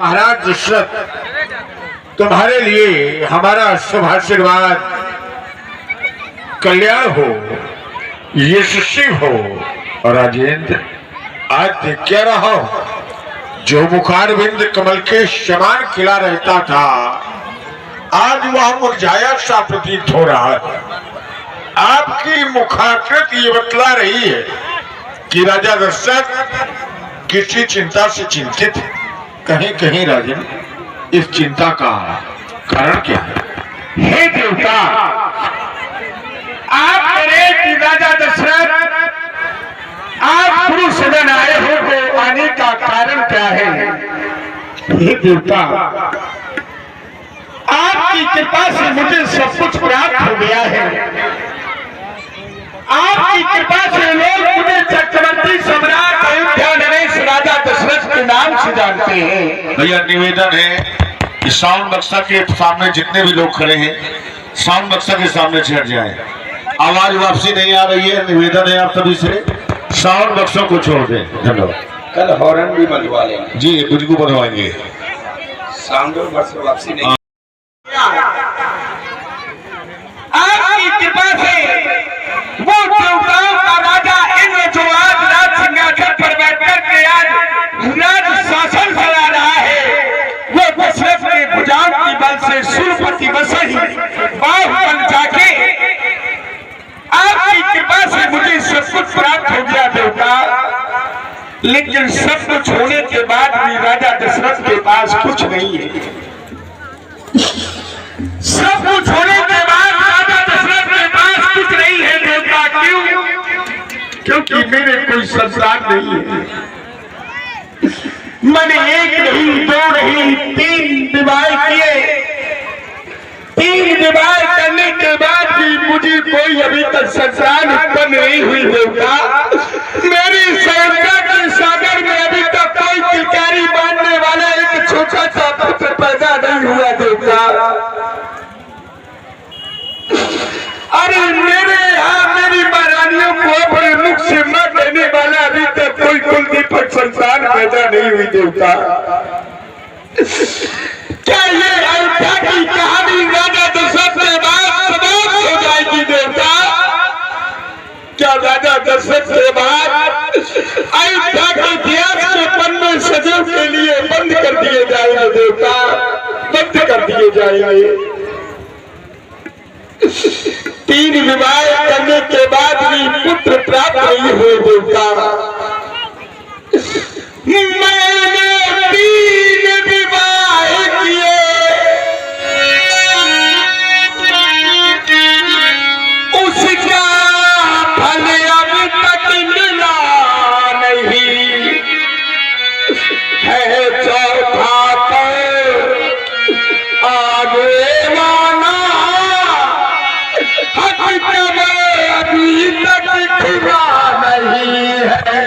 महाराज दशरथ, तुम्हारे लिए हमारा शुभ आशीर्वाद, कल्याण हो, यशस्वी हो। और राजेंद्र, आज देख क्या रहा हो, जो मुखारविंद कमल के समान खिला रहता था, आज वह मुरझाया सा प्रतीत हो रहा है। आपकी मुखाकृति ये बतला रही है कि राजा दशरथ किसी चिंता से चिंतित है। कहीं कहीं राजन, इस चिंता का कारण क्या है? हे देवता, आप करें कि राजा दशरथ आप पुरुष सदन आए हो तो आने का कारण क्या है? हे देवता, आपकी कृपा से मुझे सब कुछ प्राप्त हो गया है। आपकी कृपा से लोग मुझे चक्रवर्ती सम्राट अयोध्या नरेश राजा दशरथ के नाम से जानते हैं। भैया निवेदन है कि साउंड बक्सा के सामने जितने भी लोग खड़े हैं, साउंड बक्सा के सामने से हट जाएं। आवाज वापसी नहीं आ रही है, निवेदन है आप सभी से, साउंड बक्सों को छोड़ दें। धन्यवाद। कल हॉर्न भी बजवा लेंगे जी, मुझको बनवाएंगे। साउंड बक्स वापसी नहीं। आपकी कृपा से वो देवताओं का राजा इंद्र जो आज राज सिंहासन पर बैठकर के आज राज शासन चला रहा है, वो दशरथ के भुजाओं की बल से सुरपति बसही बाहु बन जाके आपकी कृपा से मुझे सब कुछ प्राप्त हो गया देवता। लेकिन सब कुछ होने के बाद भी राजा दशरथ के पास कुछ नहीं है। सब कुछ होने के बाद राजा दशरथ के पास कुछ नहीं है देवता। क्यों? क्योंकि मेरे कोई संतान नहीं है। मैंने एक नहीं, दो नहीं, 3 विवाह किए। 3 विवाह करने के बाद भी मुझे कोई अभी तक संतान उत्पन्न नहीं हुई देवता। मेरी सैनिका के सागर में अभी तक कोई किलकारी बांधने वाला एक छोटा सा पुत्र पैदा नहीं हुआ देवता। अरे मेरे यहाँ मेरी महारानियों को अपने मुख से मत देने वाला अभी तक कोई कुलदीपक संतान पैदा नहीं हुई देवता। क्या ये अयोध्या की कहानी राजा दशरथ के बाद समाप्त हो जाएगी देवता? क्या राजा दशरथ के बाद अयोध्या के इतिहास के पन्ने सदैव के लिए बंद कर दिए जाएंगे देवता? बंद कर दिए जाएंगे। 3 विवाह करने के बाद भी पुत्र प्राप्त नहीं हुए देवता। मैंने 3 विवाह किए, उसका फल अब तक मिला नहीं है। चौथा पर आगे माना अभी तक खुदा नहीं है।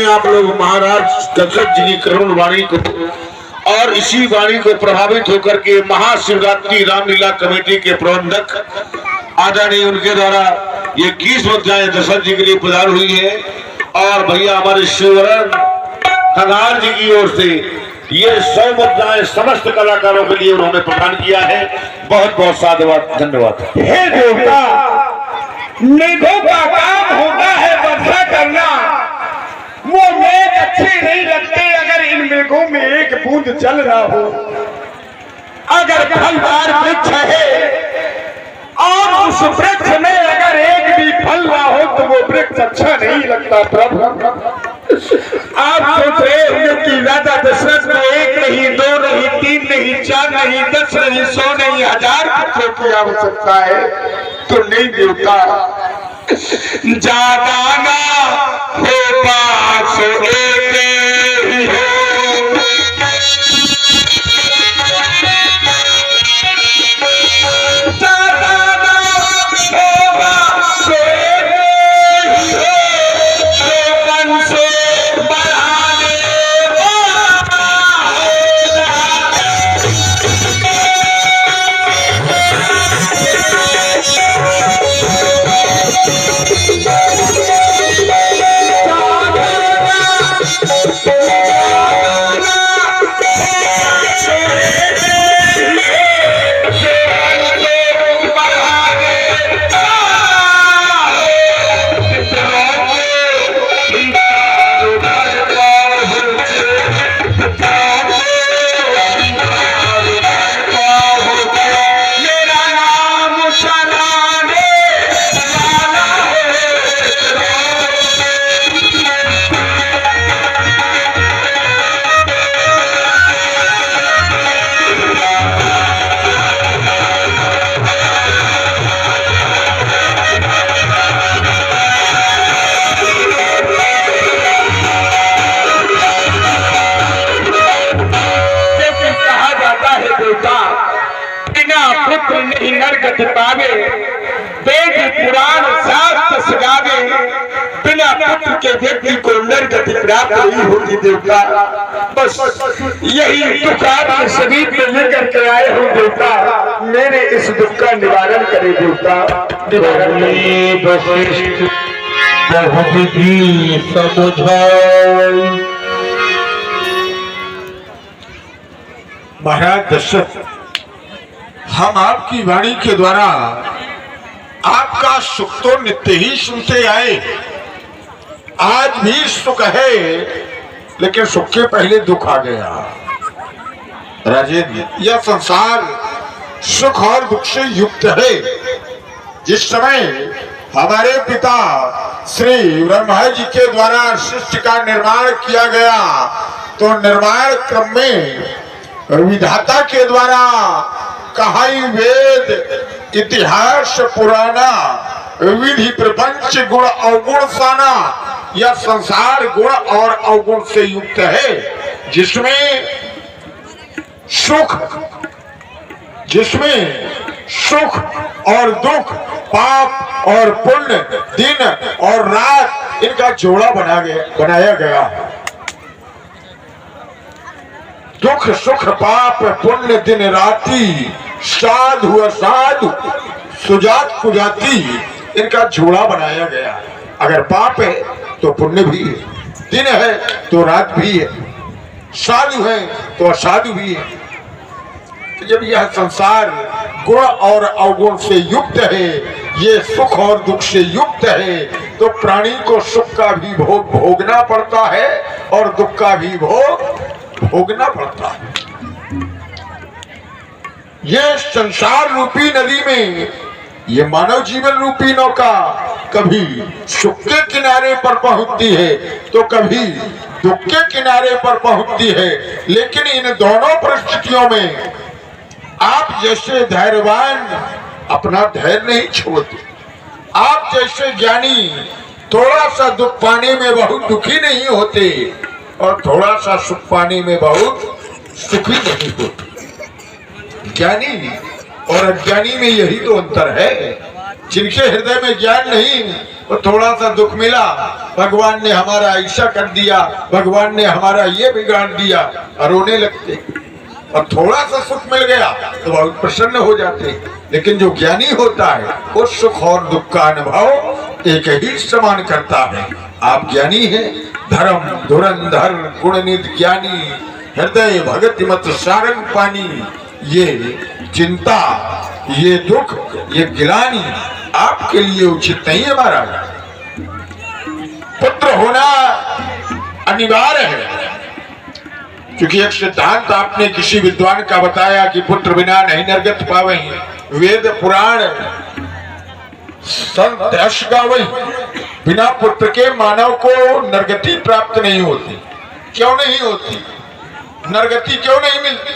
आप लोग महाराज दशरथ जी की करुण वाणी को और इसी वाणी को प्रभावित होकर के महाशिवरात्रि रामलीला कमेटी के प्रबंधक आदरणीय उनके द्वारा ये 21 मुद्राएं दशरथ जी के लिए प्रदान हुई है। और भैया हमारे शिवरण खंगार जी की ओर से ये 100 मुद्राएं समस्त कलाकारों के लिए उन्होंने प्रदान किया है। बहुत बहुत साधुवाद, धन्यवाद। हे देवता, मेघों का काम होता है वर्षा करना, वो मेघ अच्छे नहीं लगते अगर बूंद जल ना हो। अगर फलदार वृक्ष है और उस वृक्ष में अगर एक भी फल ना हो तो वो वृक्ष अच्छा नहीं लगता। प्रभु आप सोच रहे होंगे कि राजा दशरथ को 1 नहीं 2 नहीं 3 नहीं 4 नहीं 10 नहीं 100 नहीं 1000 पुत्रों की आवश्यकता है, तो नहीं देवता। ज्यादा ना हो पास एक ही हो। नरगति पावे, वेद पुराण शास्त्र सगावे, बिना पुत्र के व्यक्ति को नरगति प्राप्त नहीं होती। देवता बस यही दुख आपके शरीर में लेकर के आए हो। देवता मेरे इस दुख का निवारण करे। देवता निवारण महाराज दशरथ, हम आपकी वाणी के द्वारा आपका सुख तो नित्य ही सुनते आए, आज भी सुख है, लेकिन सुख के पहले दुख आ गया। राजेंद्र, यह संसार सुख और दुख से युक्त है। जिस समय हमारे पिता श्री ब्रह्मा जी के द्वारा सृष्टि का निर्माण किया गया, तो निर्माण क्रम में विधाता के द्वारा कहाई वेद इतिहास पुराना, विधि प्रपंच गुण अवगुण साना, यह संसार गुण और अवगुण से युक्त है, जिसमें सुख और दुख, पाप और पुण्य, दिन और रात, इनका जोड़ा बनाया गया है। दुख सुख पाप पुण्य दिन राती, साधु असाधु सुजात कुजाती, इनका जोड़ा बनाया गया। अगर पाप है तो पुण्य भी है, दिन है तो रात भी है, साधु है तो असाधु भी है। तो जब यह संसार गुण और अवगुण से युक्त है, ये सुख और दुख से युक्त है, तो प्राणी को सुख का भी भोग भोगना पड़ता है और दुख का भी भोग भोगना पड़ता है। ये संसार रूपी नदी में ये मानव जीवन रूपी नौका कभी सुख के किनारे पर पहुंचती है तो कभी दुख के किनारे पर पहुंचती है, लेकिन इन दोनों परिस्थितियों में आप जैसे धैर्यवान अपना धैर्य नहीं छोड़ते, आप जैसे ज्ञानी थोड़ा सा दुख पाने में बहुत दुखी नहीं होते और थोड़ा सा सुख पाने में बहुत सुखी नहीं होते। ज्ञानी और अज्ञानी में यही तो अंतर है। जिनके हृदय में ज्ञान नहीं, वो थोड़ा सा दुख मिला, भगवान ने हमारा ऐसा कर दिया, भगवान ने हमारा ये बिगाड़ दिया, और रोने लगते। और थोड़ा सा सुख मिल गया तो बहुत प्रसन्न हो जाते। लेकिन जो ज्ञानी होता है वो सुख और दुख का अनुभव एक ही समान करता है। आप ज्ञानी हैं, धर्म धुरंधर गुणनिधि ज्ञानी, हृदय भगति मत सारंग पानी, ये चिंता, ये दुख, ये गिलानी आपके लिए उचित नहीं है। महाराज, पुत्र होना अनिवार्य है, क्योंकि एक सिद्धांत आपने किसी विद्वान का बताया कि पुत्र बिना नहीं नरगत पावे, वेद पुराण संत यश गावे, बिना पुत्र के मानव को नरगति प्राप्त नहीं होती। क्यों नहीं होती? नरगति क्यों नहीं मिलती?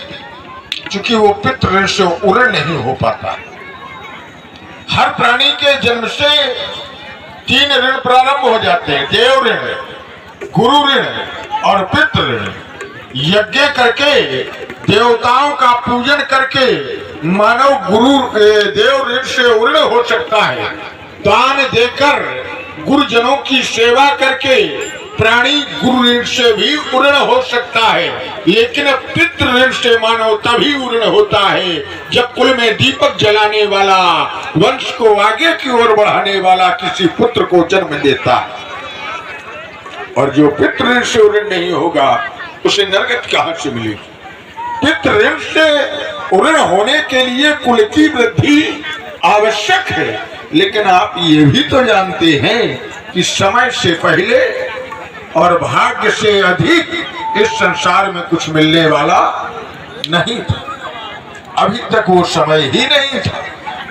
क्योंकि वो पितृ ऋण से उर्ण नहीं हो पाता। हर प्राणी के जन्म से 3 ऋण प्रारंभ हो जाते हैं, देव ऋण, गुरु ऋण और पितृ ऋण। यज्ञ करके, देवताओं का पूजन करके मानव गुरु देव ऋण से उर्ण हो सकता है। दान देकर, गुरुजनों की सेवा करके प्राणी गुरु ऋण से भी उर्ण हो सकता है। लेकिन पितृ ऋण से मानव तभी उर्ण होता है जब कुल में दीपक जलाने वाला, वंश को आगे की ओर बढ़ाने वाला किसी पुत्र को जन्म देता है। और जो पितृ ऋण से उर्ण नहीं होगा उसे नरगति कहां से मिलेगी? पितृ ऋण से उर्ण होने के लिए कुल की वृद्धि आवश्यक है। लेकिन आप ये भी तो जानते हैं कि समय से पहले और भाग्य से अधिक इस संसार में कुछ मिलने वाला नहीं था। अभी तक वो समय ही नहीं था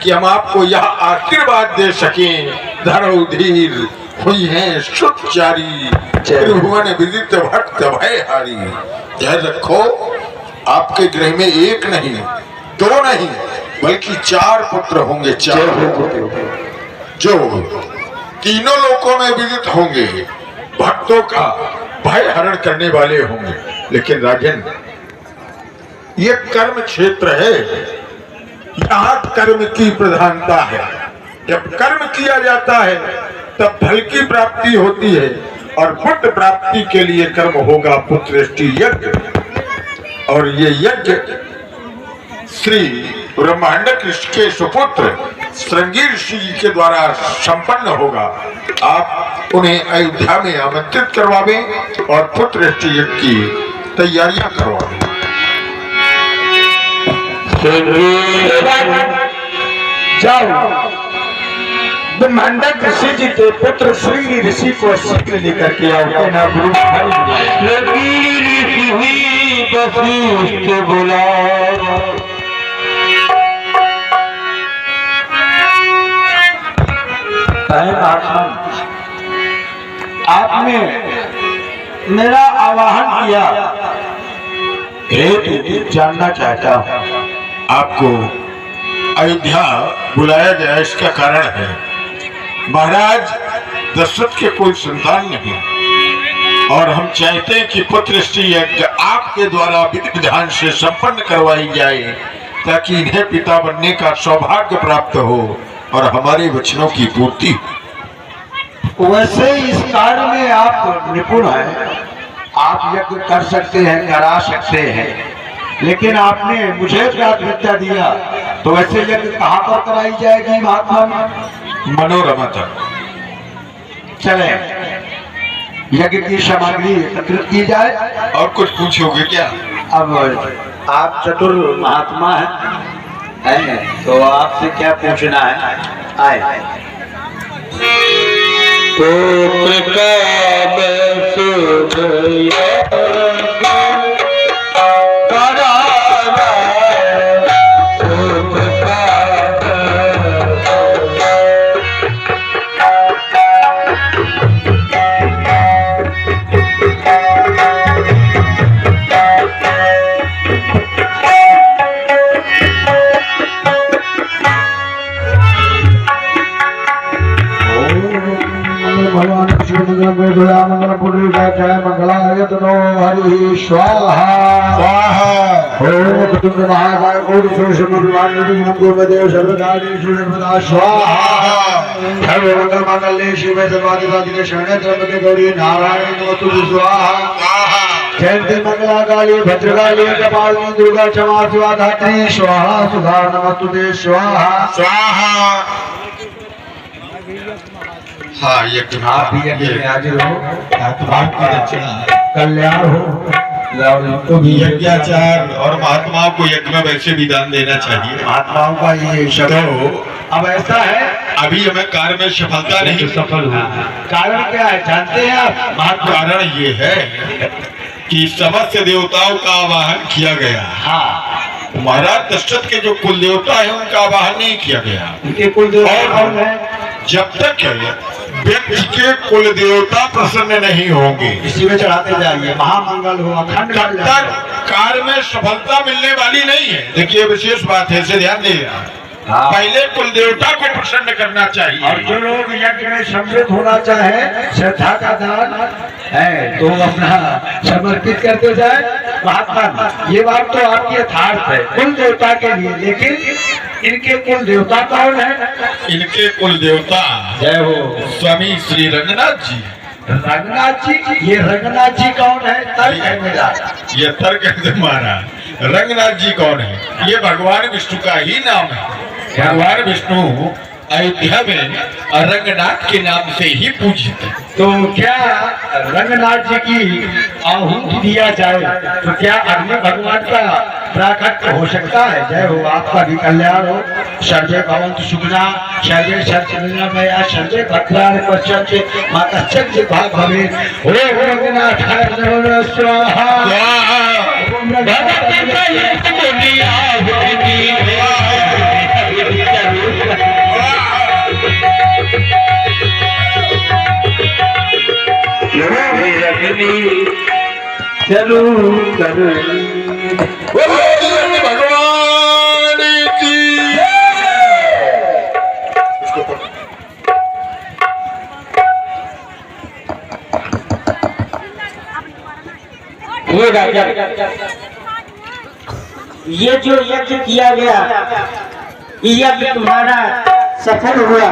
कि हम आपको यह आशीर्वाद दे सकें, धरो धीर हुई है सुचारी, त्रिभुवन विदित भक्त भयहारी। यह रखो, आपके गृह में 1 नहीं, 2 नहीं, बल्कि 4 पुत्र होंगे। 4 पुत्र जो तीनों लोकों में विदित होंगे, भक्तों का भय हरण करने वाले होंगे। लेकिन राजन, ये कर्म क्षेत्र है, यहाँ कर्म की प्रधानता है। जब कर्म किया जाता है तब फल की प्राप्ति होती है, और पुत्र प्राप्ति के लिए कर्म होगा पुत्रेष्टि यज्ञ। और ये यज्ञ श्री ब्रह्मांडक ऋषि के सुपुत्र श्रृंगी ऋषि के द्वारा संपन्न होगा। आप उन्हें अयोध्या में आमंत्रित करवावें और पुत्रेष्टि यज्ञ की तैयारियां करवावें। जाओ, ब्रह्मांडक ऋषि जी के पुत्र श्रृंगी ऋषि को शीघ्र लेकर के आओ। ना गुरु बोला आपने मेरा आवाहन किया, हेतु जानना चाहता हूँ। आपको अयोध्या बुलाया गया इसका कारण है, महाराज दशरथ के कोई संतान नहीं, और हम चाहते हैं कि पुत्रेष्टि यज्ञ आपके द्वारा विधि विधान से संपन्न करवाई जाए, ताकि इन्हें पिता बनने का सौभाग्य प्राप्त हो और हमारे वचनों की पूर्ति हो। वैसे इस कार्य में आप निपुण हैं, आप यज्ञ कर सकते हैं, करा सकते हैं, लेकिन आपने मुझे प्राथमिकता दिया, तो वैसे यज्ञ कहाँ पर कराई जाएगी महात्मा? मनोरमा तक चले, यज्ञ की सामग्री एकत्रित की जाए। और कुछ पूछोगे क्या? अब आप चतुर महात्मा हैं, तो आपसे क्या पूछना है? आए। मंगलाय तनो हरि स्वाहा स्वाहा। ओम महाकाय कोटि सूर्यदेव सर्वकार्येषु सर्वदा स्वाहा। सर्वमंगल मांगल्ये शिवे सर्वाधिसाधिके शरण्ये त्र्यंबके गौरी नारायणी नमोस्तुते स्वाहा। जयंती मंगला काली भद्रकाली कपालिनी दुर्गा क्षमा शिवा धात्री स्वाहा। सुधा नमोस्तुते स्वाहा स्वाहा। हाँ, ये आप भी यज्ञ में हाजिर हो, आपकी रचना कल्याण हो। तो भी यज्ञाचार और महात्माओं को यज्ञ में वैसे भी दान देना चाहिए। महात्माओं का ये शब्द अब ऐसा है, अभी हमें कार्य में सफलता नहीं, सफल हुआ। कारण क्या है जानते हैं आप? कारण ये है कि समस्त देवताओं का आवाहन किया गया। हाँ, महाराज दशरथ के जो कुल देवता है उनका आवाहन नहीं किया गया। उनके कुल देवता और कौन है? जब तक व्यक्ति के कुल देवता प्रसन्न नहीं होंगे, इसी में चढ़ाते जाइए, महामंगल हो, अखंड तब तक कार्य में सफलता मिलने वाली नहीं है। देखिए विशेष बात है, इसे ध्यान दीजिएगा। हाँ। पहले कुल देवता को प्रसन्न करना चाहिए। और जो लोग यज्ञ में सम्मिलित होना चाहे, श्रद्धा का दान है तो अपना समर्पित करते जाए। महात्मा, ये बात तो आपकी यथार्थ है कुल देवता के लिए, लेकिन इनके कुल देवता कौन है? इनके कुल देवता जय हो स्वामी श्री रंगनाथ जी। रंगनाथ जी, ये रंगनाथ जी कौन है? तर्क है मेरा। ये तर्क है तुम्हारा। रंगनाथ जी कौन है? ये भगवान विष्णु का ही नाम है। भगवान विष्णु अयोध्या में रंगनाथ के नाम से ही पूजित है। तो क्या रंगनाथ जी की आहुति दिया जाए तो क्या अन्य भगवान का प्राकट्य हो सकता है? जय हो, आपका भी कल्याण हो। सर्वे भवन्तु सुखिनः, सर्वे सच्चिदानंदमया, सर्वे भद्राणि पश्यन्ति, मा कश्चित् दुःखं भवेत्। ओम रंगनाथाय नमः स्वाहा। ओम रंगनाथाय चलो करो भगवान की ये जो यज्ञ किया गया, ये यज्ञ तुम्हारा सफल हुआ।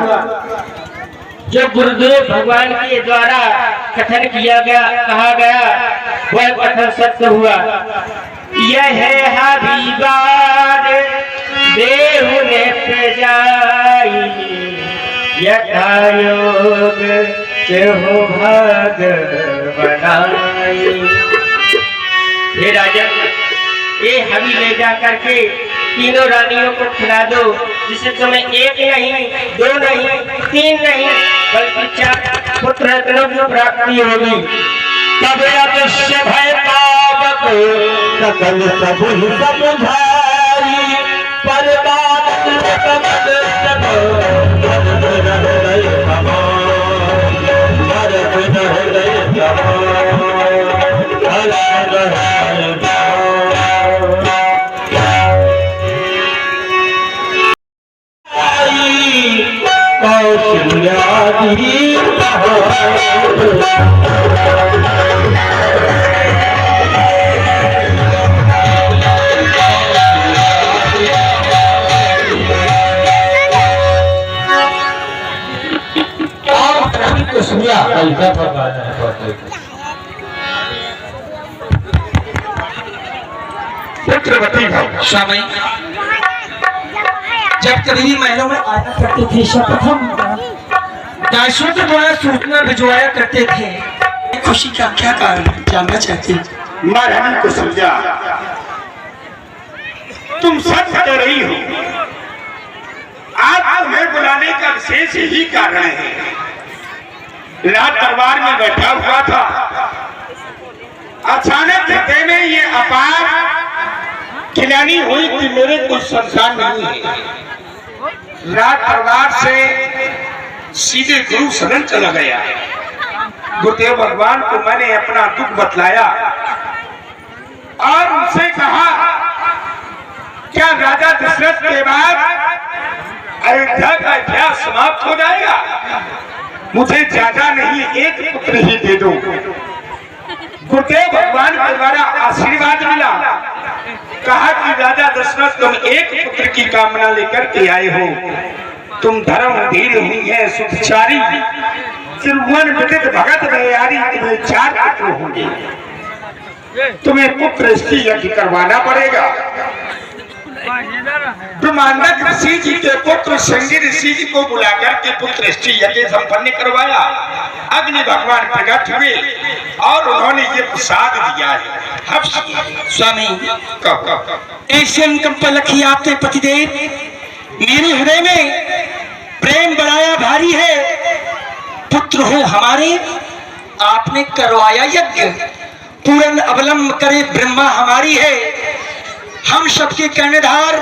जो गुरुदेव भगवान के द्वारा कथन किया गया, कहा गया, वह कथन सत्य हुआ। यह है हबीबार देहु ने प्रजाई, यथा योग हो भाग बनाई। हे राजन, ये हबी ले जा करके तीनों रानियों को खिला दो, जिससे तुम्हें एक नहीं, दो नहीं, तीन नहीं, बल्कि 4 पुत्र रत्नों की प्राप्ति होगी। तब अदृश्य भय पावक सकल सबुल समझाई, परमानंद कमल सब हृदय समान, हृदय समान, कौशल्यादि पुत्रवती स्वामी, जब कभी महलों में आया करते थे, सर्वप्रथम दासों के द्वारा सूचना भिजवाया करते थे। खुशी का क्या कारण है, जानना चाहते हैं? महारानी कुसुमजा, तुम सच कह रही हो। आज तुम्हें बुलाने का विशेष ही कारण है। राज दरबार में बैठा हुआ था, अचानक हृदय में ये अपार खिलानी हुई कि मेरे कुछ संसार नहीं है। राज दरबार से सीधे गुरु सदन चला गया। गुरुदेव भगवान को मैंने अपना दुख बतलाया और उनसे कहा, क्या राजा दशरथ के बाद अयोध्या का इतिहास समाप्त हो जाएगा? मुझे ज्यादा नहीं, एक पुत्र ही दे दो। गुरुदेव भगवान के द्वारा आशीर्वाद मिला। कहा कि राजा दशरथ, तुम एक पुत्र की कामना लेकर के आए हो। तुम धर्म धीर हुई है, सुखचारी, त्रिभुवन विदित भगत भैयारी, तुम्हें 4 पुत्र होंगे। तुम्हें पुत्र स्त्री यज्ञ करवाना पड़ेगा। ब्रह्मांडक ऋषि जी के पुत्र संगी ऋषि जी को बुलाकर के पुत्र स्त्री यज्ञ संपन्न करवाया। अग्नि भगवान प्रकट हुए और उन्होंने ये प्रसाद दिया है। स्वामी, ऐसे अनुकंपा रखी आपने पतिदेव। मेरे हृदय में प्रेम बढ़ाया भारी है। पुत्र हो हमारे, आपने करवाया यज्ञ, पूर्ण अवलंब करे ब्रह्मा हमारी है। हम सबके कर्णधार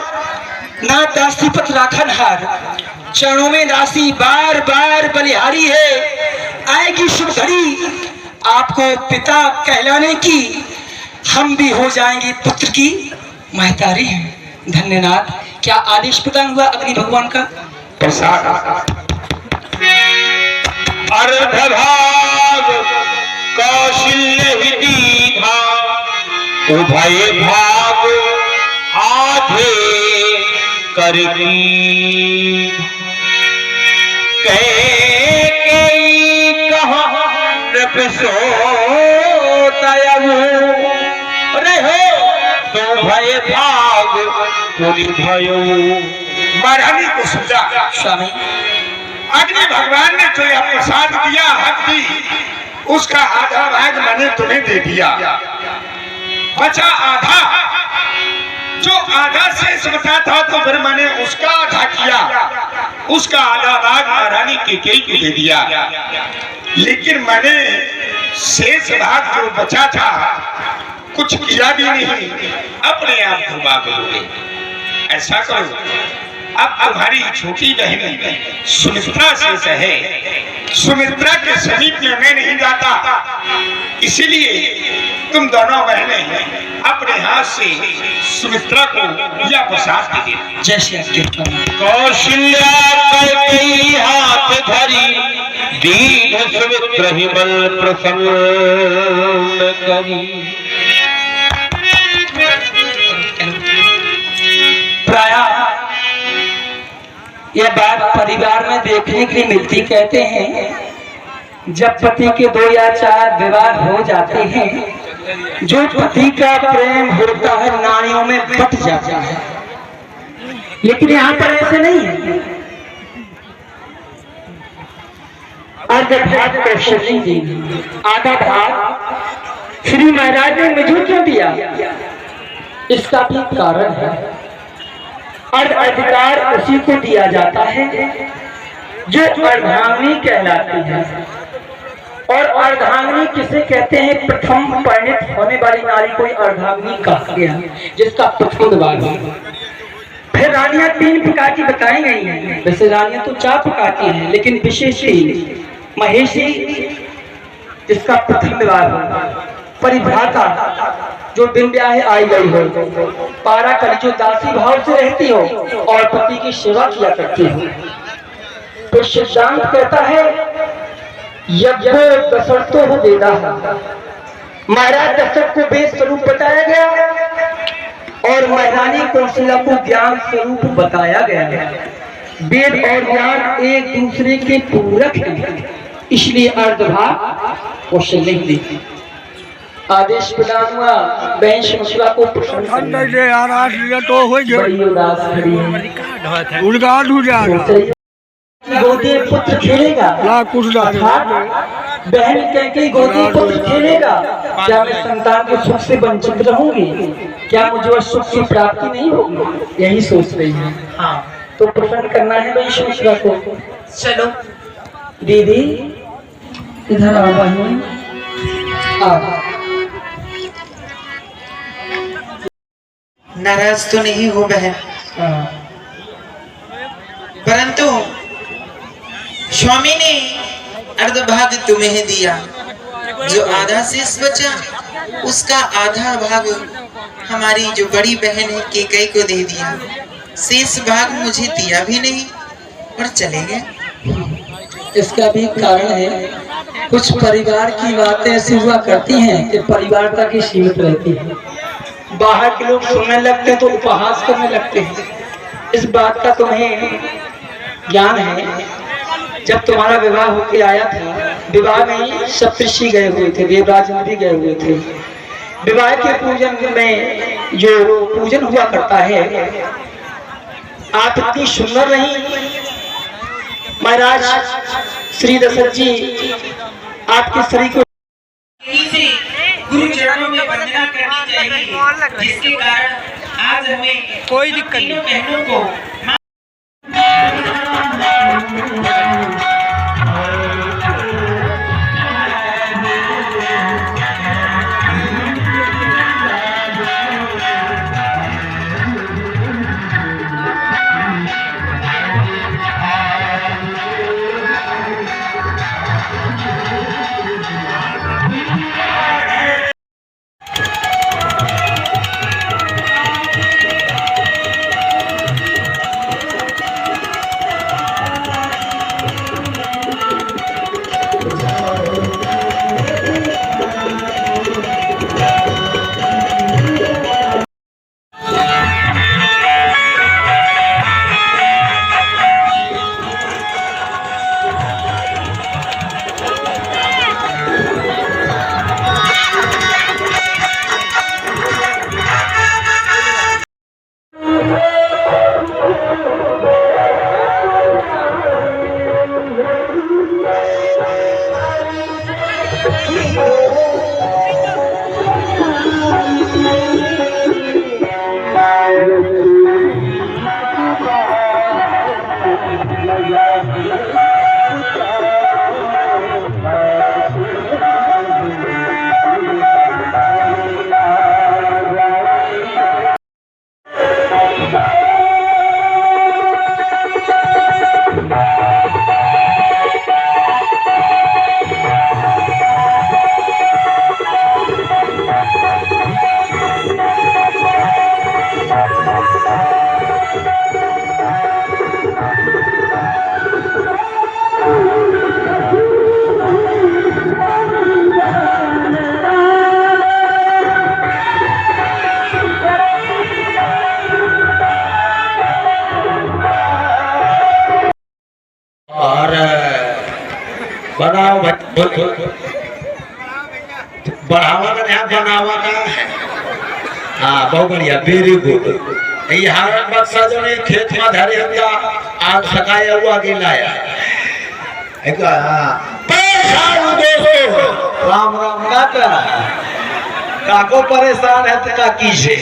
ना दासीपत राखनहार, चरणों में दासी बार बार बलिहारी है। आएगी शुभ घड़ी आपको पिता कहलाने की, हम भी हो जाएंगे पुत्र की महतारी हैं। धन्यनाथ। क्या आदेश प्रदान हुआ अग्नि भगवान का? प्रसाद अर्धभाग कौशल्य ही दीधा, उभय भाग आधे करगी। कई कहा रहो तो भय भाग तुम भयो। महारानी को समझा स्वामी अग्नि भगवान ने जो यह प्रसाद दिया, हक दी, उसका आधा भाग मैंने तुम्हें दे दिया। बचा आधा, जो आधा शेष बचा था तो फिर मैंने उसका आधा किया, उसका आधा भाग महारानी केकई को दे दिया। लेकिन मैंने शेष भाग जो बचा था कुछ किया भी नहीं, अपने आप घुमा करोगे। ऐसा करो, अब तुम्हारी छोटी बहन सुमित्रा शेष है, सुमित्रा के समीप में मैं नहीं जाता, इसीलिए तुम दोनों बहनें अपने हाथ से सुमित्रा को यह प्रसाद दे देना। जैसे कौशल्या कैकेयी हाथ धरी, दीन सुमित्र हिमल प्रसन्न करी। प्राय यह बात परिवार में देखने के लिए मिलती। कहते हैं जब पति के 2 या 4 विवाह हो जाते हैं, जो पति का प्रेम होता है नारियों में बट जाता है। लेकिन यहाँ पर ऐसे नहीं है। आधा भाग कौशल्य दी, आधा भाग श्री महाराज ने मुझे क्यों दिया? इसका भी कारण है। अर्ध अधिकार उसी को दिया जाता है जो अर्धांगिनी कहलाती है। और अर्धांगिनी किसे कहते हैं? प्रथम परिणित होने वाली नारी को अर्धांगिनी कहा गया, जिसका प्रथम द्वार है। फिर रानियां 3 प्रकार की बताई गई हैं। वैसे रानियां तो 4 प्रकार की हैं, लेकिन विशेषी महेशी जिसका प्रथम द्वार है, परिभ्राता जो बिन ब्याहे आई गई हो, पारा कली जो दासी भाव से रहती हो और पति की सेवा किया करती हो। तो सिद्धांत कहता है यज्ञ दशरथो हो वेदा। महाराज दशरथ को वेद स्वरूप बताया गया और महारानी कौशल्या को ज्ञान स्वरूप बताया गया। वेद और ज्ञान एक दूसरे के पूरक हैं, इसलिए अर्धभाग कौशल्य दी। आदेश प्रदान हुआ। बहन सुमित्रा को प्रसन्न तो हो बड़ी उदास खड़ी है। गोदी में पुत्र खेलेगा, बहन कैकेयी गोदी में पुत्र खेलेगा। क्या मैं संतान के सुख से वंचित रहूंगी? क्या मुझे वह सुख की प्राप्ति नहीं होगी? यही सोच रही है। हाँ, तो प्रसन्न करना है बहन सुमित्रा को। चलो दीदी इधर आओ। बहन आओ। नाराज तो नहीं हो बहन, परंतु स्वामी ने अर्धभाग तुम्हें दिया, जो आधा शेष बचा उसका आधा भाग हमारी जो बड़ी बहन है केकई को दे दिया। शेष भाग मुझे दिया भी नहीं और चले गए। इसका भी कारण है, कुछ परिवार की बातें ऐसी हुआ करती हैं कि परिवार तक ही सीमित रहती है। बाहर के लोग सुनने लगते हैं तो उपहास करने लगते हैं। इस बात का तुम्हें ज्ञान है। जब तुम्हारा विवाह होके आया था, विवाह में सप्तऋषि गए हुए थे, देवराज भी गए हुए थे। विवाह के पूजन में जो पूजन हुआ करता है, आप इतनी सुंदर रही महाराज श्री दशरथ जी, आपके शरीर को गुरु चरणों में वंदना करनी चाहिए, जिसके कारण आज हमें कोई दिक्कत नहीं बहनों को बनाओ बढ़ावा का यहाँ बनावा का है। हाँ बहुत बढ़िया, वेरी गुड। यहाँ बक्सा जो खेत में धरे हमका आग सकाया हुआ गिलाया। राम राम काको परेशान है तो काकी से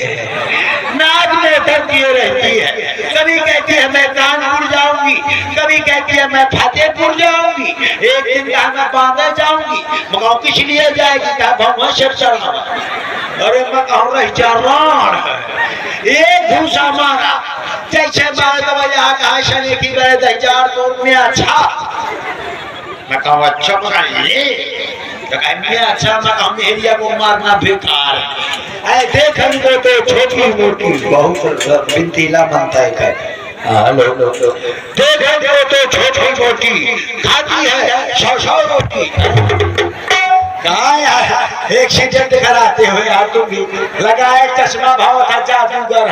नाक में दर्द किए रहती है। कभी कहती है मैं कानपुर जाऊंगी, कभी कहती है मैं फतेहपुर जाऊंगी, एक दिन कहा मैं बांदा जाऊंगी। मगाओ किस लिए जाएगी? कहा भगवान से चढ़ा। अरे मैं कहूँ एक घूसा मारा जैसे 12 बजे कहा शनि की गए 1000 में अच्छा। मैं कहूँ अच्छा पकड़ ले तो मैं अच्छा मैं कहूँ एरिया को मारना बेकार है। देख हमको तो छोटी मोटी बहुत बिंतीला बनता है। हेलो देख हमको तो छोटी मोटी खाती है 100 रोटी। कहा एक्सीडेंट कराते हुए यार तुम भी लगाए चश्मा भाव था जादूगर।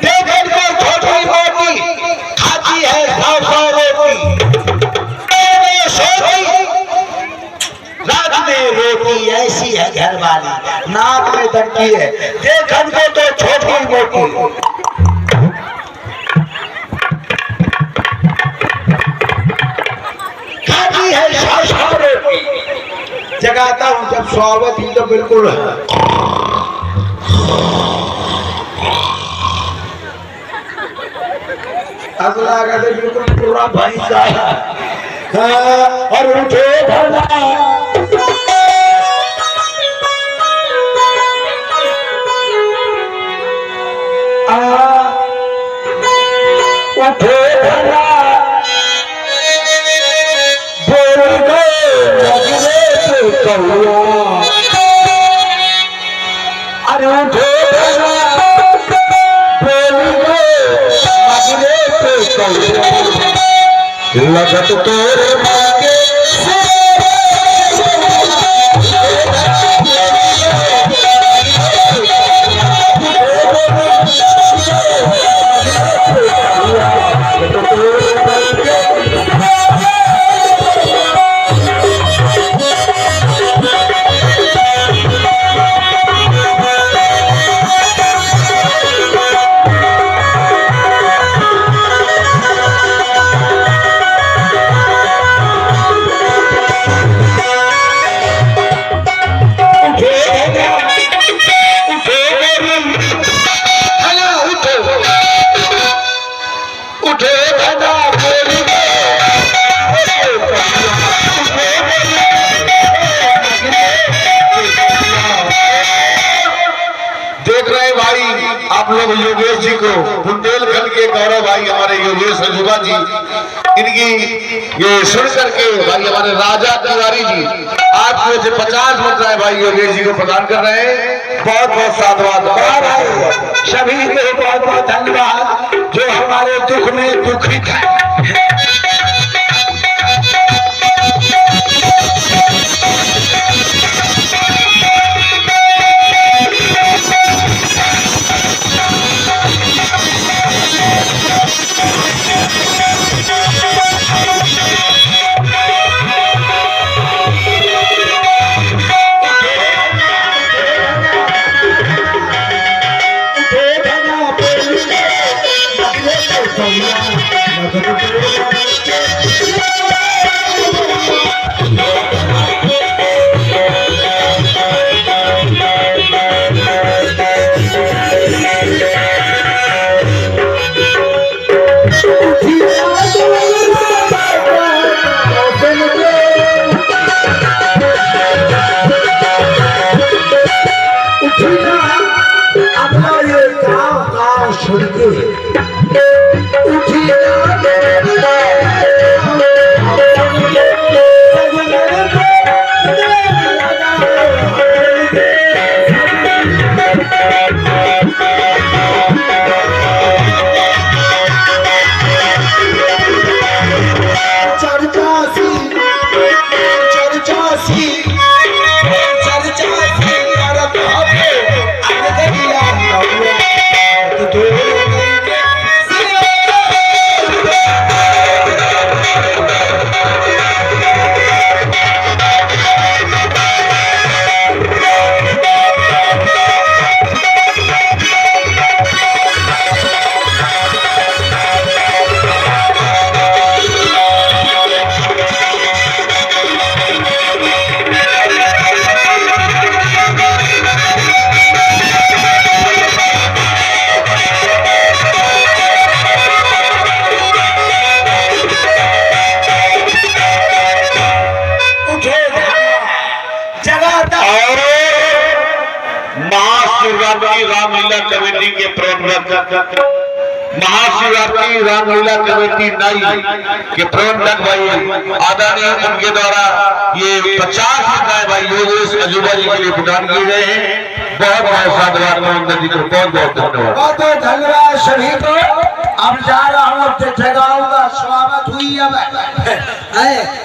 देख हमको छोटी मोटी खाती है 100 रोटी। रात में रोटी ऐसी है घर वाली, नाक में दबती है। देखन को तो छोटी मोटी खाती है 100 रोटी। जगाता हूँ जब स्वागत ही तो बिल्कुल अगला बिल्कुल पूरा भाई साहब। और उठे भला उठे भला बोल गए लगने से कहुआ। अरे उठे भला बोल गए लगने से कहुआ। लगत तोरे मांगे आप लोग योगेश जी को बुंदेलखंड के गौरव भाई हमारे योगेश रजुबा जी, इनकी ये सुन करके भाई हमारे राजा तिवारी जी आपको जो 50 मुद्राएं भाई योगेश जी को प्रदान कर रहे हैं। बहुत बहुत साधुवाद सभी को बहुत बहुत धन्यवाद जो हमारे दुख में दुखित है। और महाशिवरात्रि रामलीला कमेटी के प्रबंधक महाशिवरात्रि रामलीला कमेटी नई के प्रबंधक भाई आदरणीय उनके द्वारा ये 50 रुपए भाई योगेश अजूबा जी के लिए प्रदान किए गए हैं। बहुत बहुत साधुवाद नंदन जी को बहुत बहुत धन्यवाद। बहुत बहुत धन्यवाद सभी को। अब जा रहा हूँ, अब तो जगाऊंगा, स्वागत हुई अब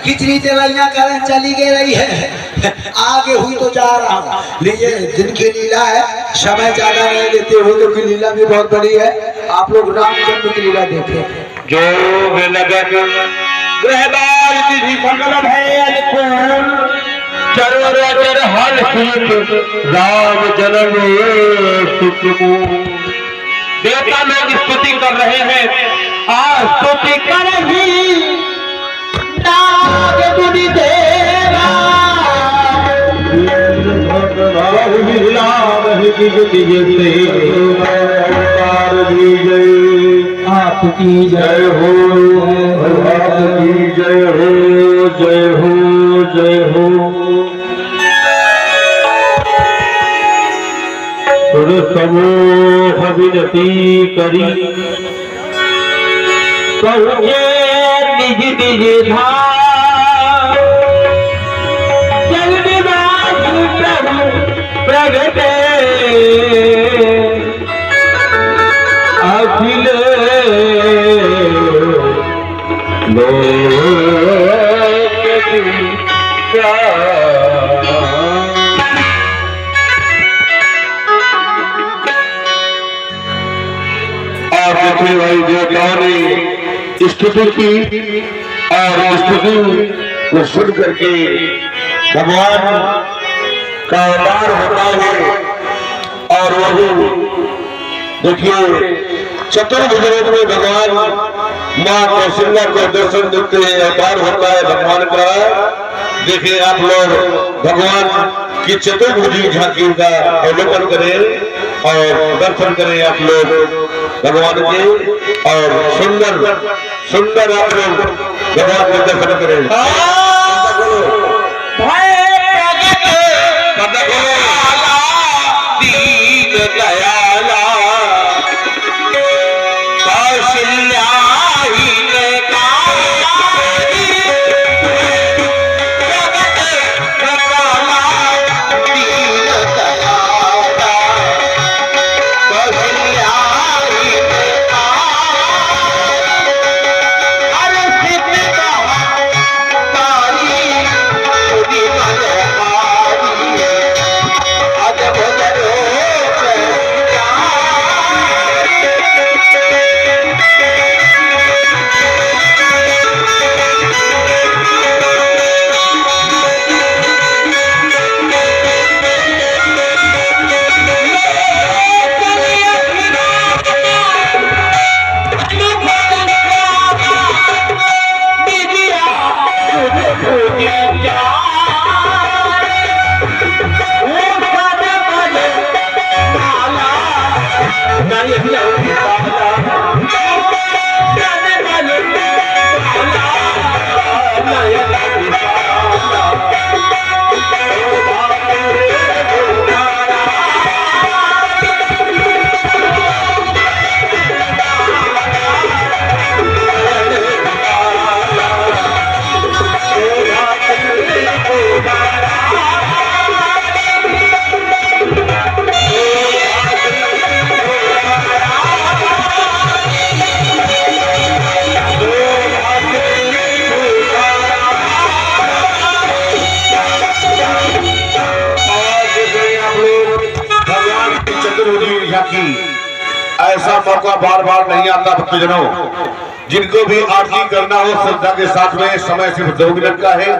खिचड़ी दवाइयाँ करन चली गई रही है, आगे हुई तो जा रहा हूँ। लीजिए दिन की लीला है, समय ज्यादा नहीं लेते हो तो की लीला भी बहुत बड़ी है। आप लोग रामचंद्र की लीला देखें। जो ग्रहदार तिथि मंगल है चरोचर हल राम जन्म सुखमूल। देवता लोग स्तुति कर रहे हैं, आज स्तुति कर ही नाग दुनि देवा आपकी जय हो, आपकी जय हो, जय हो, जय हो। समूह विनती करी पहुँचे निज निज धाम, जगन्नाथ प्रभु प्रगटे अखिल भाई देवताओं ने स्तुति की और स्तुति को सुन करके भगवान का अवतार होता है। और वही देखिए चतुर्भुज रूप में भगवान माँ कौशल्या को दर्शन देते हैं, अवतार होता है भगवान का। देखिए आप लोग भगवान की चतुर्भुजी झांकी का अवलोकन करें और दर्शन करें आप लोग भगवान के, और सुंदर सुंदर आप लोग भगवान के दर्शन करें। दीन दयाला कौशल्या ऐसा मौका बार बार नहीं आता भक्तजनों। जिनको भी आरती करना हो श्रद्धा के साथ में, समय सिर्फ 2 मिनट का है,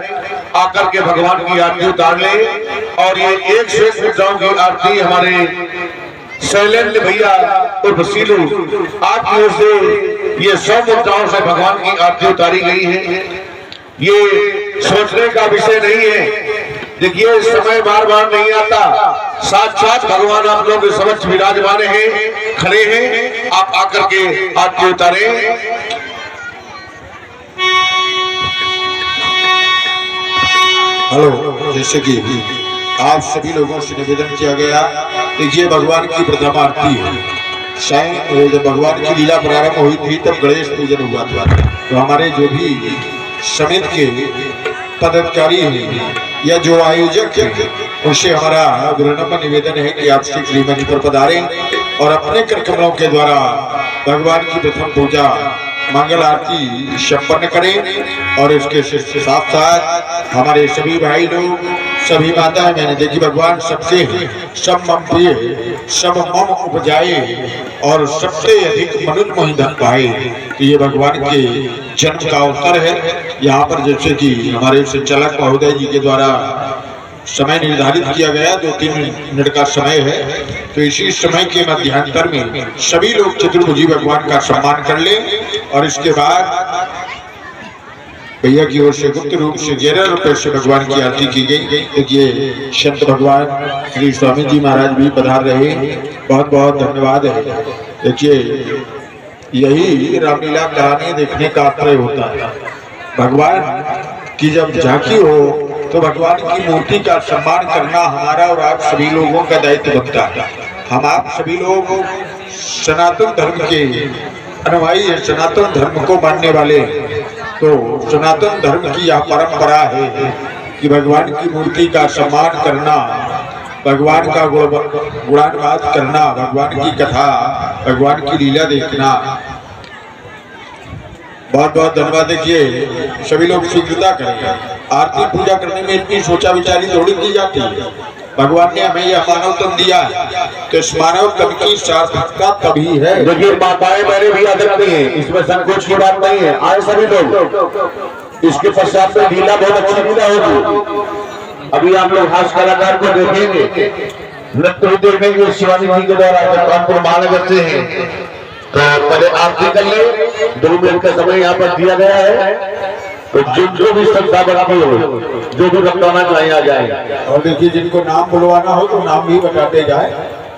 आकर के भगवान की आरती उतार ले। और ये 101 मुद्राओं की आरती हमारे शैलेंद्र भैया उर्फ सीलू आपकी ओर से ये 100 मुद्राओं से भगवान की आरती उतारी गई है। ये सोचने का विषय नहीं है। देखिए समय बार बार नहीं आता, साक्षात भगवान आप लोग समक्ष विराजमान हैं, खड़े हैं, आप आकर के आरती उतारें। हेलो, जैसे कि आप सभी लोगों से निवेदन किया गया कि ये भगवान की प्रथम आरती है। शायद जब भगवान की लीला प्रारंभ हुई थी तब गणेश पूजन हुआ था। तो हमारे जो भी समिति के पदाधिकारी हैं या जो आयोजक हैं उनसे हमारा विनम्र निवेदन है कि आप श्री श्रीमंच पर पधारें और अपने कर कमलों के द्वारा भगवान की प्रथम पूजा मंगल आरती संपन्न करें। और इसके साथ साथ हमारे सभी भाई लोग, सभी माताएं मैंने देखी भगवान सबसे हैं, सब मम प्रिय, सब मम उपजाए और सबसे अधिक मनुष्य मोहि धन पाए। तो ये भगवान के जन्म का अवसर है। यहाँ पर जैसे कि हमारे संचालक महोदय जी के द्वारा समय निर्धारित किया गया 2-3 मिनट का समय है, तो इसी समय के मध्यांतर में सभी लोग चतुर्भुजी भगवान का सम्मान कर लें। और इसके बाद भैया की ओर से गुप्त रूप से 11 रुपए से भगवान की आरती की गई। देखिए संत भगवान श्री स्वामी जी महाराज भी पधार रहे, बहुत बहुत धन्यवाद है। देखिए यही रामलीला कहानी देखने का आश्रय होता है। भगवान की जब झांकी हो तो भगवान की मूर्ति का सम्मान करना हमारा और आप सभी लोगों का दायित्व बनता है। हम आप सभी लोग सनातन धर्म के अनुयायी हैं, सनातन धर्म को मानने वाले। तो सनातन धर्म की यह परंपरा है कि भगवान की मूर्ति का सम्मान करना, भगवान का गुणानुवाद करना, भगवान की कथा, भगवान की लीला देखना। बहुत बहुत धन्यवाद। देखिए सभी लोग शीघ्रता करें। आरती पूजा करने में इतनी सोचा विचारी थोड़ी की जाती है। भगवान ने हमें यह मानव तन दिया है, तो इस मानव तन की सार्थकता तभी है। देखिए माताएं बहने भी आ सकती हैं, इसमें संकोच की बात नहीं है। आए सभी लोग। इसके पश्चात में लीला बहुत अच्छी लीला होगी। अभी आप लोग हास्य कलाकार को देखेंगे, नृत्य भी देखेंगे शिवानी जी के द्वारा जब कानपुर महानगर से हैं। तो पहले आरती कर ले, 2 मिनट का समय यहाँ पर दिया गया है। तो जो भी श्रद्धा बनती हो, जो भी बताना चाहे आ जाए। और देखिए जिनको नाम बुलवाना हो तो नाम भी बताते जाए,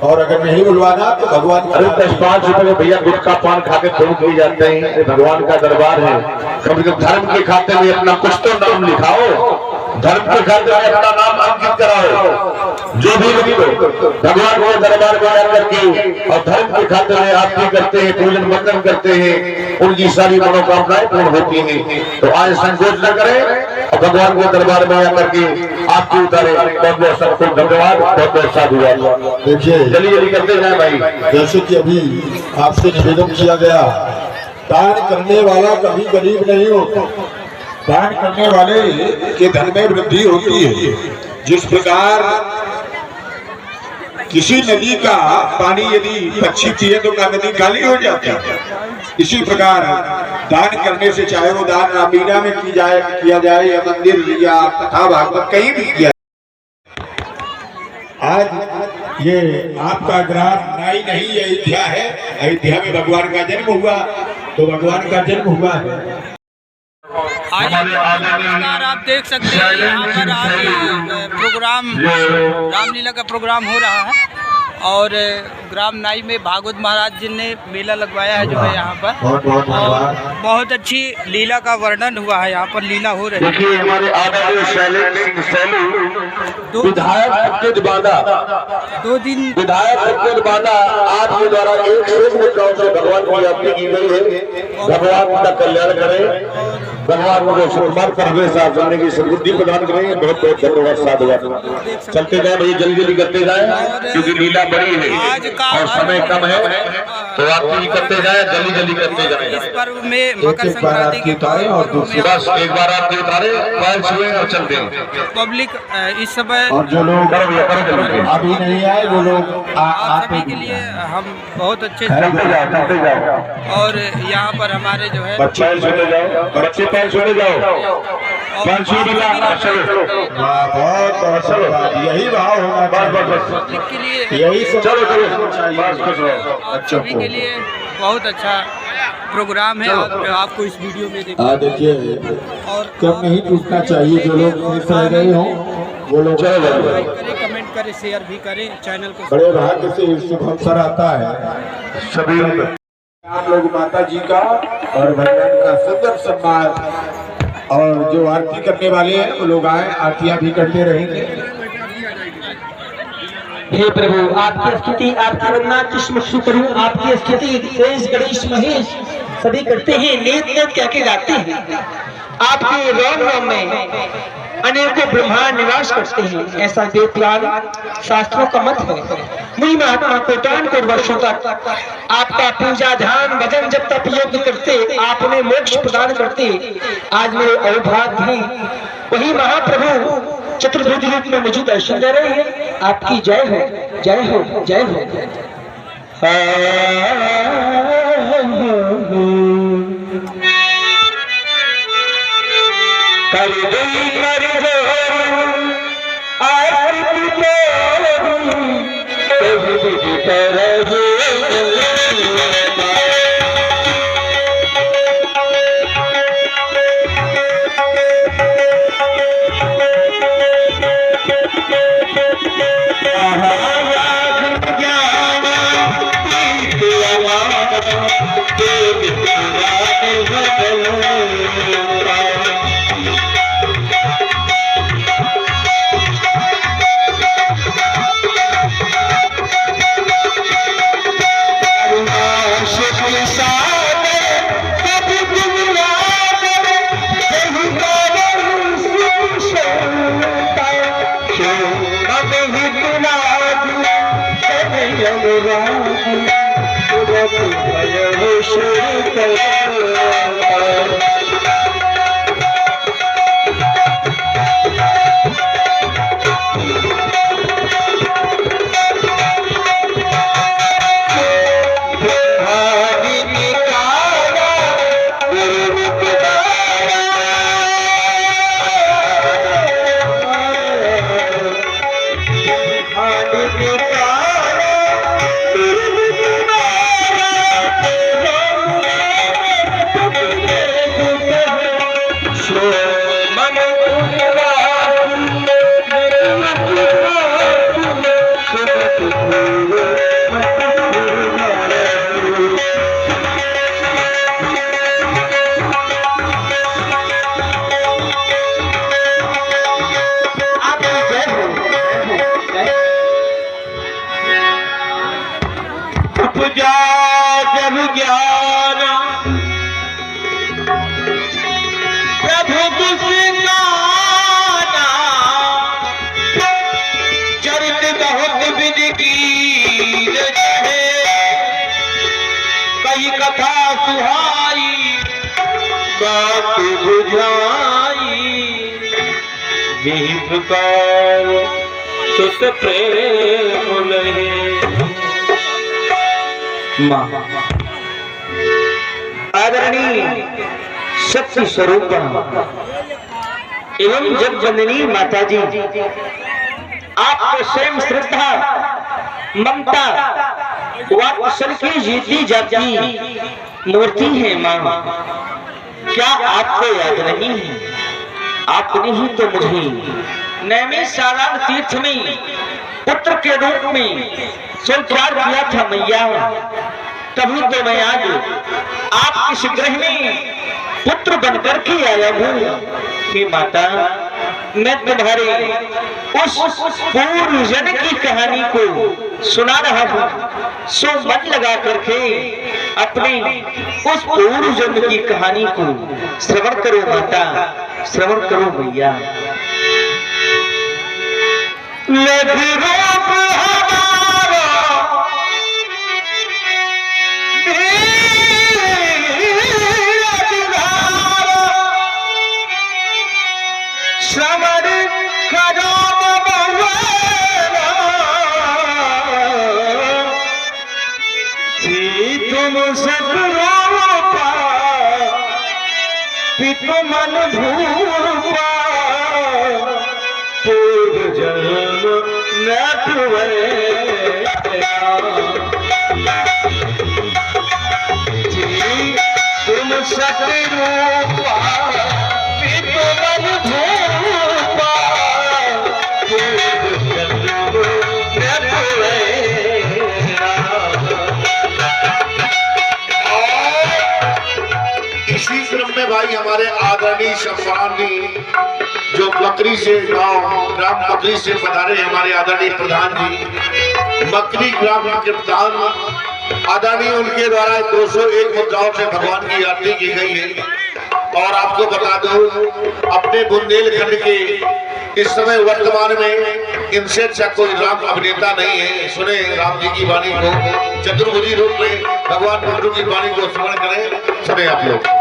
और अगर नहीं बुलवाना तो भगवान। अरे 10-5 रुपए भैया गुटखा पान खा के थोड़ी दी जाते हैं। अरे भगवान का दरबार है, कभी कभी धर्म के खाते में अपना कुछ तो नाम लिखाओ, धर्म के खाते में अपना नाम अंकित कराओ। जो भी भगवान के दरबार में आकर के और धर्म के खाते में आरती करते हैं, पूजन वंदन करते हैं, उनकी सारी मनोकामनाएं पूर्ण होती हैं। तो आज संकोच न करें और भगवान के दरबार में आकर के आरती उतारे। बहुत बहुत सबको धन्यवाद, बहुत बहुत साधुवाद। देखिए जल्दी जल्दी करते जाए भाई। जैसे कि अभी आपसे निवेदन किया गया, दान करने वाला कभी गरीब नहीं होता। दान करने वाले के धन में वृद्धि होती है। जिस प्रकार किसी नदी का पानी यदि पक्षी पिए तो क्या नदी खाली हो जाती है, इसी प्रकार दान करने से, चाहे वो दान रामलीला में किया जाए या मंदिर या कथा भागवत कहीं भी किया। आज ये आपका ग्राम नाई नहीं अयोध्या है। अयोध्या में भगवान का जन्म हुआ, तो भगवान का जन्म हुआ है। नमस्कार, आप देख सकते हैं यहाँ पर आज प्रोग्राम रामलीला का प्रोग्राम हो रहा है और ग्राम नाई में भागवत महाराज जी ने मेला लगवाया है जो है यहाँ पर। और बहुत अच्छी लीला का वर्णन हुआ है, यहाँ पर लीला हो रही है। देखिए हमारे आदरणीय विधायक प्रत्युत बांदा, 2 दिन विधायक प्रत्युत बांदा आपके द्वारा एक मुद्दाओं से भगवान की आरती की गई है। भगवान का कल्याण करें, भगवान को सुकुमार करने साधने की सद्बुद्धि प्रदान करें। बहुत बहुत धन्यवाद, साधुवाद। चलते जाए भैया, जल्दी जल्दी करते जाए क्योंकि लीला बड़ी है और समय कम है। तो आरती करते जाए, जल्दी जल्दी करते जाए। इस पर्व में मकर संक्रांति के बस एक बार आरती उतारे, पैर छुए और चलते हैं। पब्लिक इस समय और जो लोग अभी नहीं आए वो लोग आप सभी के लिए हम बहुत अच्छे से और यहाँ पर हमारे जो है बच्चे छूटे जाओ, बच्चे पैर छूटे जाओ, पैर छूटे बहुत बहुत यही भाव होना पब्लिक के लिए, यही चलो बच्चों के लिए बहुत अच्छा प्रोग्राम है। आपको इस वीडियो में देखिए और कम नहीं टूटना चाहिए। जो लोग मिस रह गए हों वो लोग लाइक करें, कमेंट करें, शेयर भी करें, चैनल को बड़े भाग्य से शुभ अवसर आता है। सभी आप लोग माता जी का और भगवान का सुंदर सम्मान, और जो आरती करने वाले हैं वो लोग आए, आरतियां भी करते रहेंगे। हे प्रभु, आपकी स्थिति, आपकी वंदना किस्म शुरू करूं। आपकी स्थिति तेज गणेश महेश सभी करते हैं, नेत नेत क्या के गाते हैं। आपके रोम रोम में अनेकों ब्रह्मा निवास करते हैं, ऐसा देव पुराण शास्त्रों का मत है। मुनि महात्मा कोटान को वर्षों तक आपका पूजा ध्यान भजन जब तक यज्ञ करते, आपने मोक्ष प्रदान करते। आज मेरे अवभाग्य हैं, वही महाप्रभु चतुर्भुज रूप में मुझे दर्शन दे रहे हैं। आपकी जय हो, जय हो, जय हो। यही प्रकार सुत प्रेम माँ आदरणीय शक्ति स्वरूप एवं जग जननी माता जी, आपको स्वयं श्रद्धा ममता वात्सल की जीती जाती मूर्ति है माँ। क्या आपको याद नहीं है? आपने ही तो मुझे नैमी सालान तीर्थ में पुत्र के रूप में स्वीकार किया था मैया। तभी तो मैं आज आपके शीघ्र में पुत्र बनकर के आया हूँ। हे माता, मैं तुम्हारे उस पूर्व जन की कहानी को सुना रहा हूँ। सो मन लगा करके अपने उस पूर्व जन्म की कहानी को श्रवण करो माता, श्रवण करो भैया। श्रवण करो तुम सतरूपा पितु मन भूपा पूर्व जन्म न तुम सतरूपा पितु मन भूपा पूर्व जन्म न इसी क्रम में भाई भाई हमारे आदरणीय सम्मानी जो बकरी से गांव ग्राम बकरी से पधारे हमारे आदरणीय प्रधान जी बकरी ग्राम के प्रधान आदरणीय उनके द्वारा 201 मुद्राओं से भगवान की आरती की गई है। और आपको बता दो अपने बुंदेलखंड के इस समय वर्तमान में इनसे अच्छा कोई राम अभिनेता नहीं है। सुने राम जी की वाणी को, चतुर्भुजी रूप में भगवान विष्णु की वाणी को स्मरण करें। सुने आप लोग।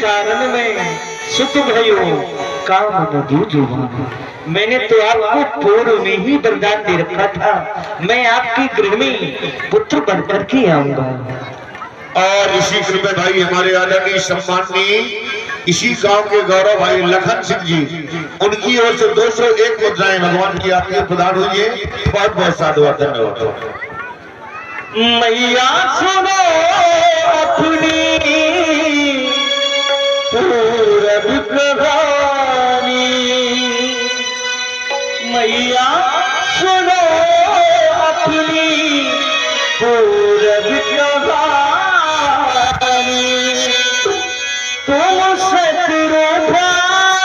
कारण में सुख भयो काम न दूजुबान। मैंने तो आपको पूर्व में ही वरदान दे रखा था, मैं आपकी गृहिणी पुत्र बनकर के आऊंगा। और इसी क्रम में भाई हमारे आदरणीय सम्माननीय इसी गांव के गौरव भाई लखन सिंह जी उनकी ओर से 201 मुद्राएं भगवान की आरती प्रदान हुई है। बहुत बहुत साधुवाद, धन्यवाद। मैया सुनो अपनी पूरब कहानी, मैया सुनो अपनी पूरब कहानी। तुम सतरूपा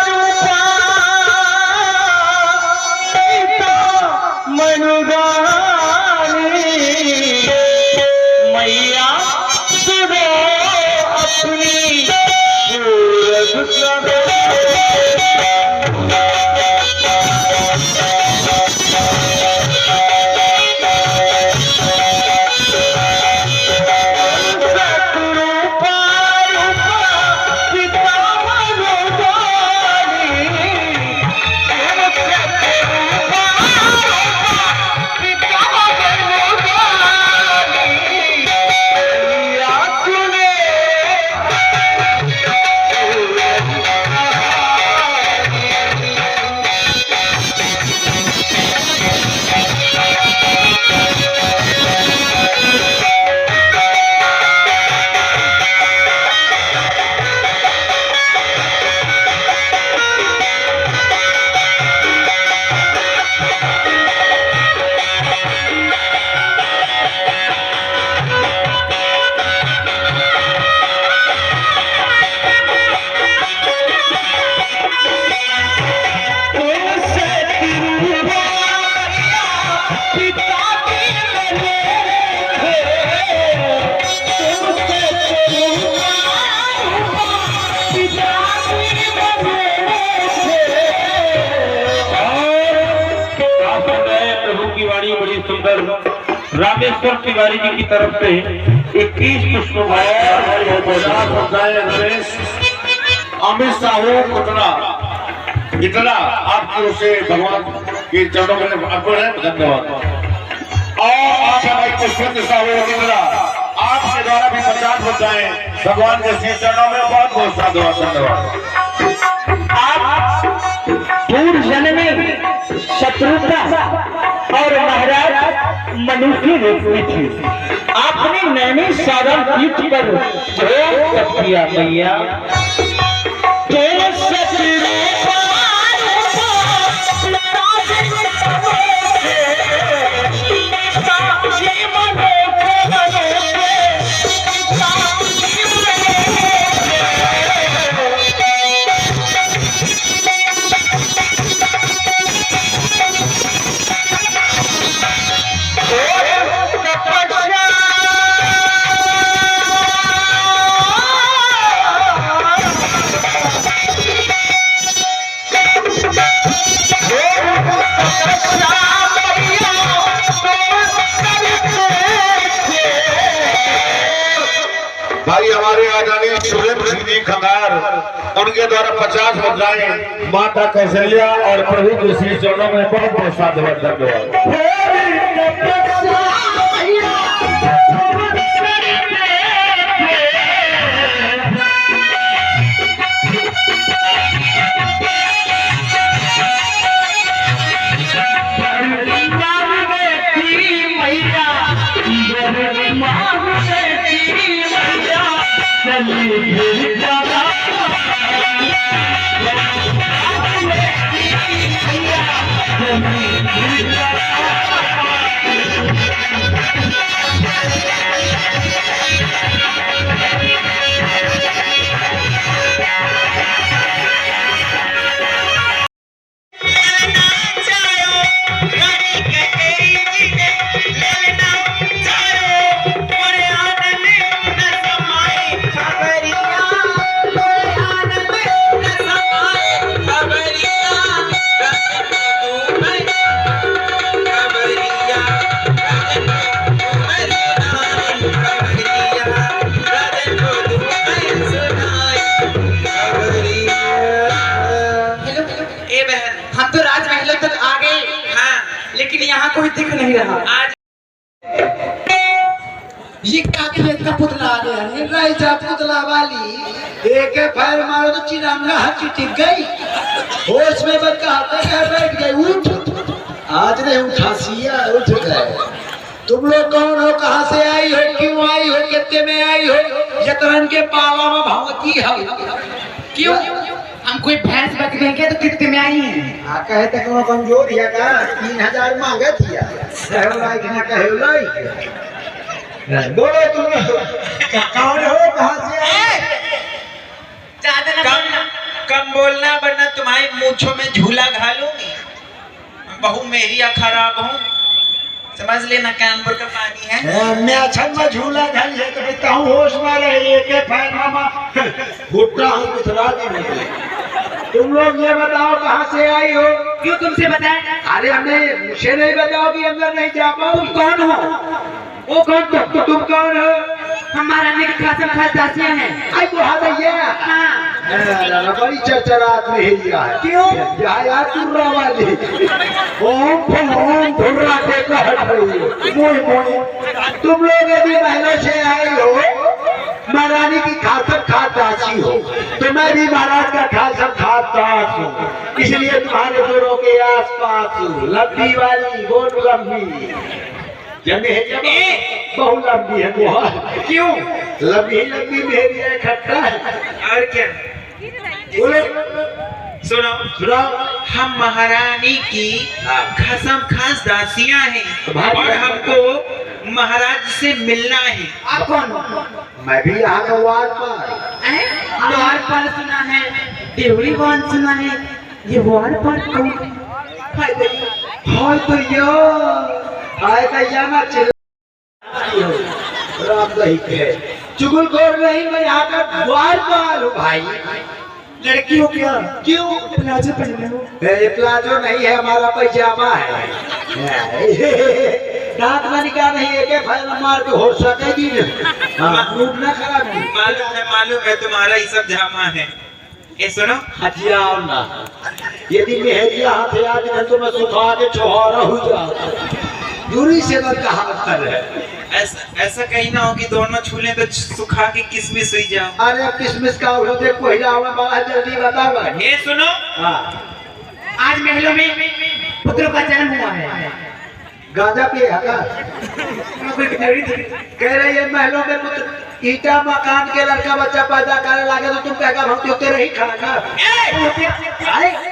रूपा सीता मनुगानी, मैया सुनो अपनी पूरब कहानी। बड़ी सुंदर रामेश्वर तिवारी जी की तरफ से 21 पुष्प अमित साहू कुटना इतना आपकी ओर से भगवान के चरणों में अर्पण है। धन्यवाद। और आप हमारे पुष्पेंद्र साहू इतना आपके द्वारा भी 50 मुद्राएं भगवान के श्री चरणों में बहुत बहुत साधुवाद। धन्यवाद। आप पूर्व जन्म में शत्रुघ्न और महाराज मनु के रूप में थे। आपने नैनी साधन पीठ पर भोग तप किया मैया। भाई हमारे आदरणीय सुरेंद्र सिंह जी खंगार उनके द्वारा 50 मुद्राएं माता कौशल्या और प्रभु के श्री चरणों में बहुत बहुत साधुवाद। धन्यवाद। लेकिन यहाँ कोई दिख नहीं रहा। आज ये कागज का पुतला आ गया है। राजा पुतला वाली एक पैर मारो तो चिरांगा हाथ टिक गई। होश में बच्चा बैठ गए। उठ आज नहीं उठा सिया उठ गए। तुम लोग कौन हो, कहाँ से आई हो, क्यों आई हो, कितने में आई हो? यतरन के पाला में भगवती हो। क्यों हम कोई भैंस बच गए क्या? तो कितने में आई है? कहे तक वो कमजोर है का 3000 मांगे थिया लाइक ना कहे लाइक। बोलो तुम कौन हो, कहाँ से आए? ज्यादा कम बोलना वरना तुम्हारी मूंछों में झूला घालूंगी। बहू मेरी खराब हूँ, समझ लेना। कानपुर का पानी है। मैं अच्छा में झूला घाल है तो कहता हूँ होश में रहे। एक फैन मामा भुट्टा हूँ पिछड़ा दी। तुम लोग ये बताओ कहाँ से आई हो? क्यों तुमसे बताए? अरे हमें मुझे नहीं बताओ कि अंदर नहीं जा पाओ। तुम कौन हो? वो कौन तो तुम कौन हो? हमारा निक खास दासियां हैं। आई को हाथ ये बड़ी चरचरात में हिलिया है। क्यों? यार तुर्रा वाली ओम धुर्रा के कहत रही मोई मोई। तुम लोग यदि महलों से आए हो, महारानी की खातर खास दासी हो, तो मैं भी महाराज का खासम खास दास हूँ। इसलिए तुम्हारे दोनों के आस पास लंबी वाली गोल लंबी बहुत लंबी है वो। क्यों? लंबी लंबी मेरी है खट्टा है। और क्या? बोलो सुनो सुनो। हम महारानी की खसम खास दासियां हैं और हमको महाराज से मिलना है। आप कौन हो? मैं भी यहाँ का वार्ड पर सुना है, देवरी वार्ड सुना है, ये वार्ड पर कौन? हाय तो ना चुगल खोर नहीं, मैं यहाँ का द्वार पाल हूँ भाई। लड़की हो क्या? क्यों? प्लाजो पहने हो? ये प्लाजो नहीं है, हमारा पैजामा है। दांत मानिका नहीं है के फाइल मार के हो सकेगी ना। मूड ना खराब की। मालूम है तुम्हारा ये सब ड्रामा है। ये सुनो, हथियार ना, यदि मेहरिया हथियार दिन तो मैं सुखा के छोहारा हो जाऊँ। दूरी से मत कहा कर है। ऐसा कहीं ना हो कि दोनों छूले तो सुखा के किसमिस हुई जाओ। अरे किसमिस का हो दे पहिला हुआ बड़ा जल्दी बताओ। ये सुनो, आज महलों में पुत्रों का जन्म हुआ है। गांजा पिए हका कह रही है महलों में पुत्र ईटा मकान के लड़का बच्चा पैदा करे लागे तो तुम कहेगा भक्ति होते रही खाना।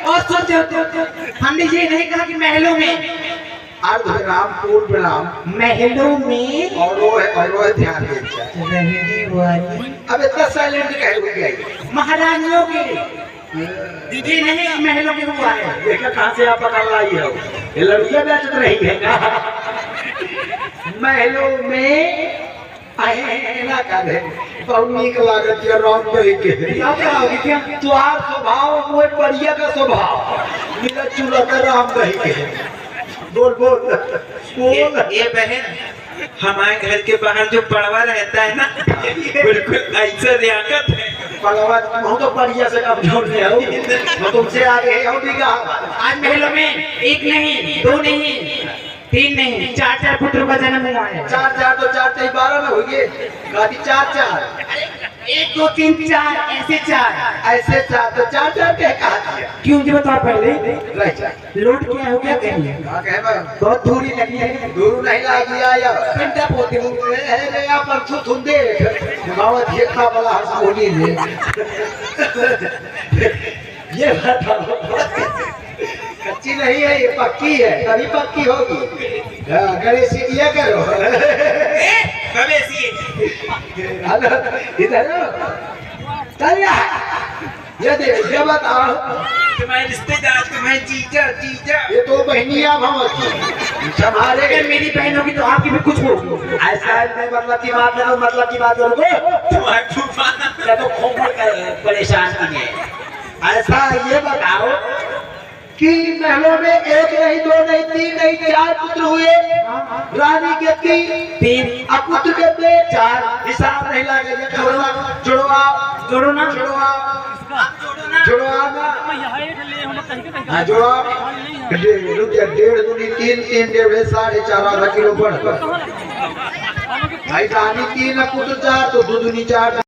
और सोचते होते हमने ये नहीं कहा कि महलों में, अर्धविराम पूर्ण विराम महलों में और वो है ध्यान देना। रहने वाली अब इतना साइलेंट कह हो गई महारानियों के दीदी नहीं, महलों के हुआ है। देखा कहाँ से आप पकड़ लाई हो? ये लड़कियां बेचत रही है क्या? महलों में ना करे बहुत नीक लागत है राम दही के। क्या कराओगी क्या? तुहार स्वभाव मोए परिया का स्वभाव मिला चूल्हा का राम दही के। बोल बोल बोल। ये बहन, हमारे घर के बाहर जो पड़वा रहता है ना, बिल्कुल ऐसा रियाकत है। पड़वा तुम तो परिया से कमजोर नहीं हो, मैं तुमसे आगे हो भी कहा। आज महलों में एक नहीं, दो नहीं, तीन नहीं, चार चार पुत्रों का जन्म हुआ है। चार चार तो 12 में हुई गाड़ी। चार एक दो तीन चार, ऐसे चार तो चार के कहा दिया। क्यों जी बताओ पहले। रह जा लोड क्या हो गया कहिए? कहा कहे मैं बहुत दूरी लगी है। दूर नहीं लगी आया घंटा पोते हूँ। है या परसों तुम देख गावत देखता वाला हंसोली ने ये बताओ कच्ची नहीं है, ये पक्की है, तभी पक्की होगी। गणेश ये करो इधर ये देख ये बताओ तुम्हारे रिश्तेदार, तुम्हारे जीजा जीजा। ये तो बहनिया भवत हमारे। अगर मेरी बहन होगी तो आपकी भी कुछ होगी। ऐसा नहीं मतलब की बात है, मतलब की बात करोगे तुम्हारे फूफा क्या तो खोपड़ परेशान किए। ऐसा ये बताओ कि महलों में एक नहीं, दो नहीं, तीन नहीं, 4 पुत्र हुए। रानी के 3, अब पुत्र के 4। हिसाब नहीं लगेगा। जुड़वा जोड़ो ना, जुड़वा हाँ जुड़वा। 1.5 दूनी 3, 3 4.5 आधा किलो बढ़। भाई रानी 3 पुत्र 4 तो 2 दूनी 4।